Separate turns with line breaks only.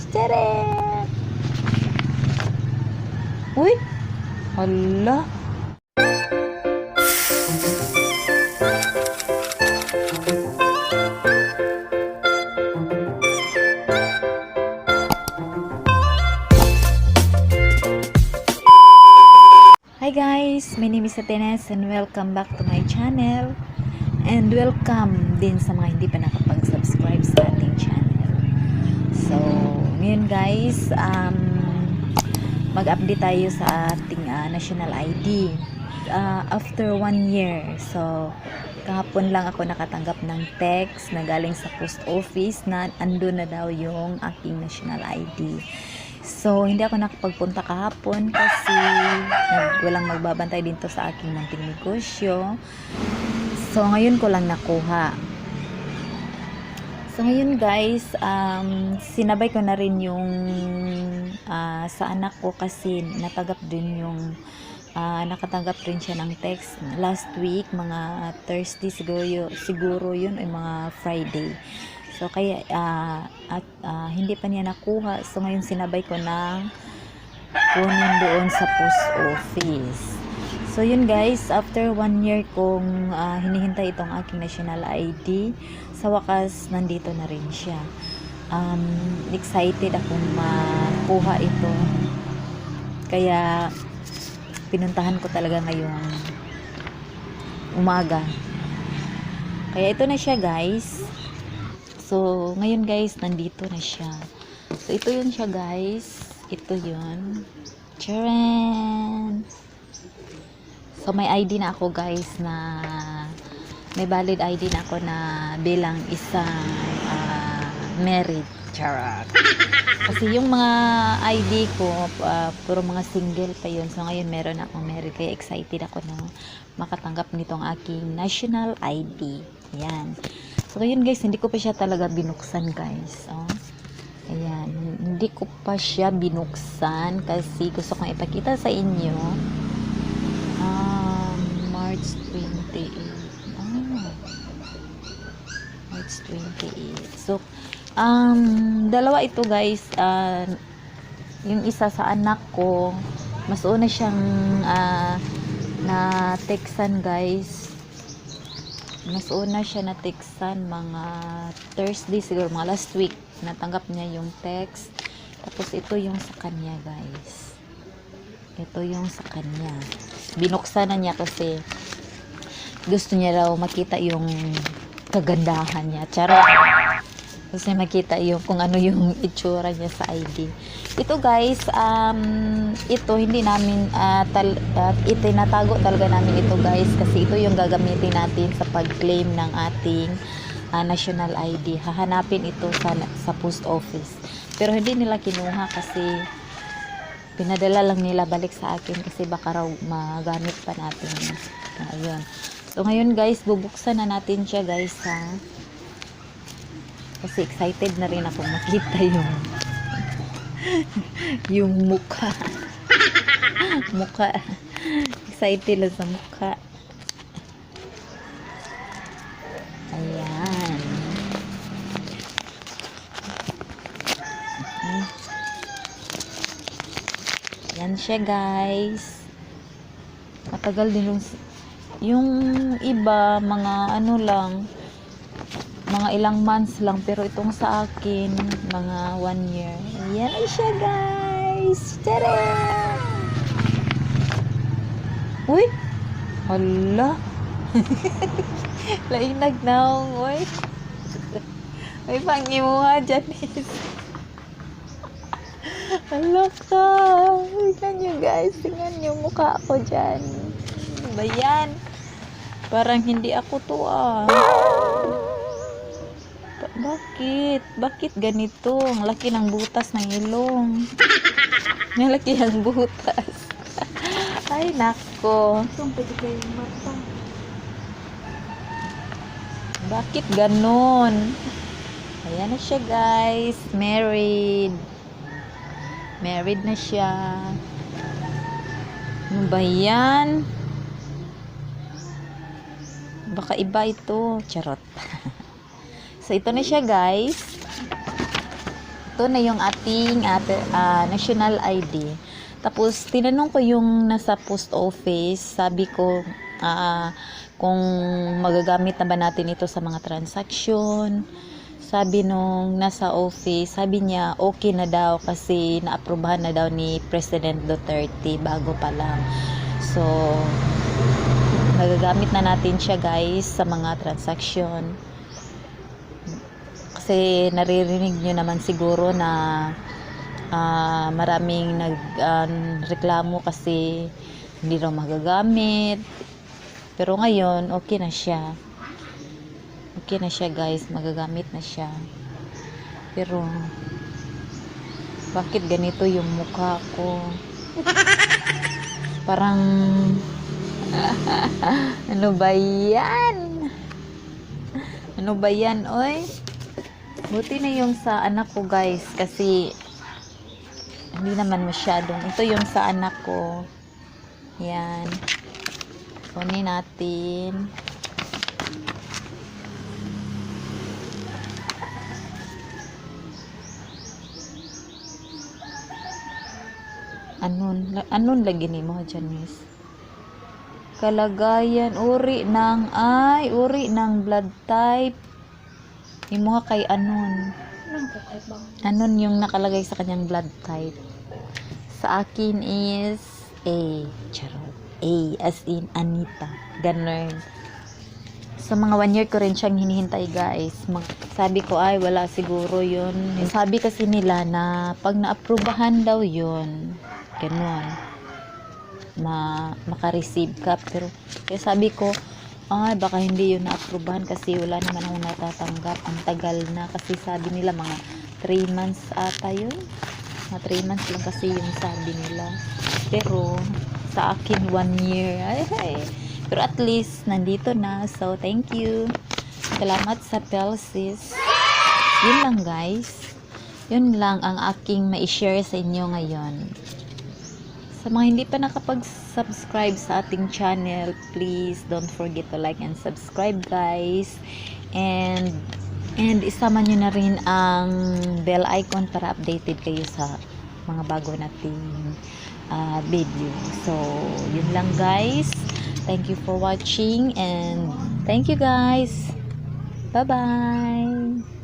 Tere! Uy! Hala! Hi guys! My name is Atenes and welcome back to my channel. And welcome din sa mga hindi pa nakapag-subscribe sa ating channel. So, ngayon guys, mag-update tayo sa ating national ID. After 1 year. So, kahapon lang ako nakatanggap ng text na galing sa post office na andun na daw yung aking national ID. So, hindi ako nakapagpunta kahapon kasi walang magbabantay dito sa aking munting negosyo. So, ngayon ko lang nakuha. So, ngayon guys, sinabay ko na rin yung sa anak ko kasi natanggap din yung nakatanggap rin siya ng text last week, mga Thursday siguro yun ay mga Friday. So kaya hindi pa niya nakuha. So ngayon sinabay ko na kunin doon sa post office. So yun guys, after 1 year kong hinihintay itong aking national ID, sa wakas nandito na rin siya. Excited akong makuha ito. Kaya pinuntahan ko talaga ngayong umaga. Kaya ito na siya guys. So, ngayon guys, nandito na siya. So, ito yun siya guys. Ito yun. Charan! So, may ID na ako guys na may valid ID na ako na bilang isang married. Charan! Kasi yung mga ID ko, puro mga single pa yun. So, ngayon meron akong married. Kaya excited ako na makatanggap nitong aking national ID. Yan. So, ngayon guys, hindi ko pa siya talaga binuksan guys. Oh. Ayan. Hindi ko pa siya binuksan kasi gusto kong ipakita sa inyo. March 28. March 28. So, dalawa ito guys. Yung isa sa anak ko, mas una siyang na textan guys. Mas una siya na textan mga Thursday siguro, mga last week. Natanggap niya yung text. Tapos ito yung sa kanya guys. Ito yung sa kanya. Binuksan na niya kasi gusto niya raw makita yung kagandahan niya. Charot. Kasi makita yung kung ano yung itsura niya sa ID. Ito guys, ito hindi namin itinatago talaga namin ito guys kasi ito yung gagamitin natin sa pag-claim ng ating national ID. Hahanapin ito sa post office. Pero hindi nila kinuha kasi pinadala lang nila balik sa akin kasi baka raw magamit pa natin. Ayun. So ngayon guys, bubuksan na natin siya guys ha. Kasi excited na rin ako makita yung mukha. Excited lang sa mukha. Ayan. Ayan siya guys. Matagal din yung iba mga ano lang, mga ilang months lang, pero itong sa akin mga 1 year. Ayan ay siya guys. Tere! Uy! Hala! Lainag na akong uy. May pangimuha dyan is. Hala ka! Tignan nyo guys. Tignan nyo mukha ko dyan. Ano ba yan? Parang hindi ako to Bakit? Bakit ganito? Ang laki ng butas ng ilong. Malaki ang butas. Ay, nako. Bakit ganon? Ayan na siya, guys. Married. Married na siya. Ano ba yan? Baka iba ito. Charot. So, ito na siya, guys. ito na yung ating national ID. Tapos, tinanong ko yung nasa post office. Sabi ko, kung magagamit na ba natin ito sa mga transaction. Sabi nung nasa office, sabi niya okay na daw kasi naaprubahan na daw ni President Duterte bago pa lang. So, magagamit na natin siya guys sa mga transaction. Kasi naririnig nyo naman siguro na maraming reklamo kasi hindi raw magagamit. Pero ngayon, okay na siya. Okay na siya guys, magagamit na siya. Pero bakit ganito yung mukha ko? Parang ano ba yan? Ano ba yan, oy? Buti na yung sa anak ko guys, kasi hindi naman masyadong. Ito yung sa anak ko. Yan. Kunin natin. Anon lagi ni mo, Janice? Kalagayan, uri ng blood type. Imo kay anon. Anon yung nakalagay sa kanyang blood type. Sa akin is A. Charot. A as in Anita. Ganon. Sa mga 1 year ko rin siyang hinihintay guys. Sabi ko ay wala siguro yun. Sabi kasi nila na pag naaprubahan daw yun, ganon, maka-receive ka. Pero kaya sabi ko ay baka hindi yun naaprubahan kasi wala naman akong natatanggap. Ang tagal na kasi sabi nila mga 3 months ata yun. Mga 3 months lang kasi yung sabi nila. Pero sa akin 1 year. Ay. Pero at least nandito na. So thank you. Salamat sa Pelsis. Yun lang guys. Yun lang ang aking ma-share sa inyo ngayon. Sa mga hindi pa nakapag-subscribe sa ating channel, please don't forget to like and subscribe guys. And isama nyo na rin ang bell icon para updated kayo sa mga bago nating video. So, yun lang guys. Thank you for watching and thank you guys. Bye-bye.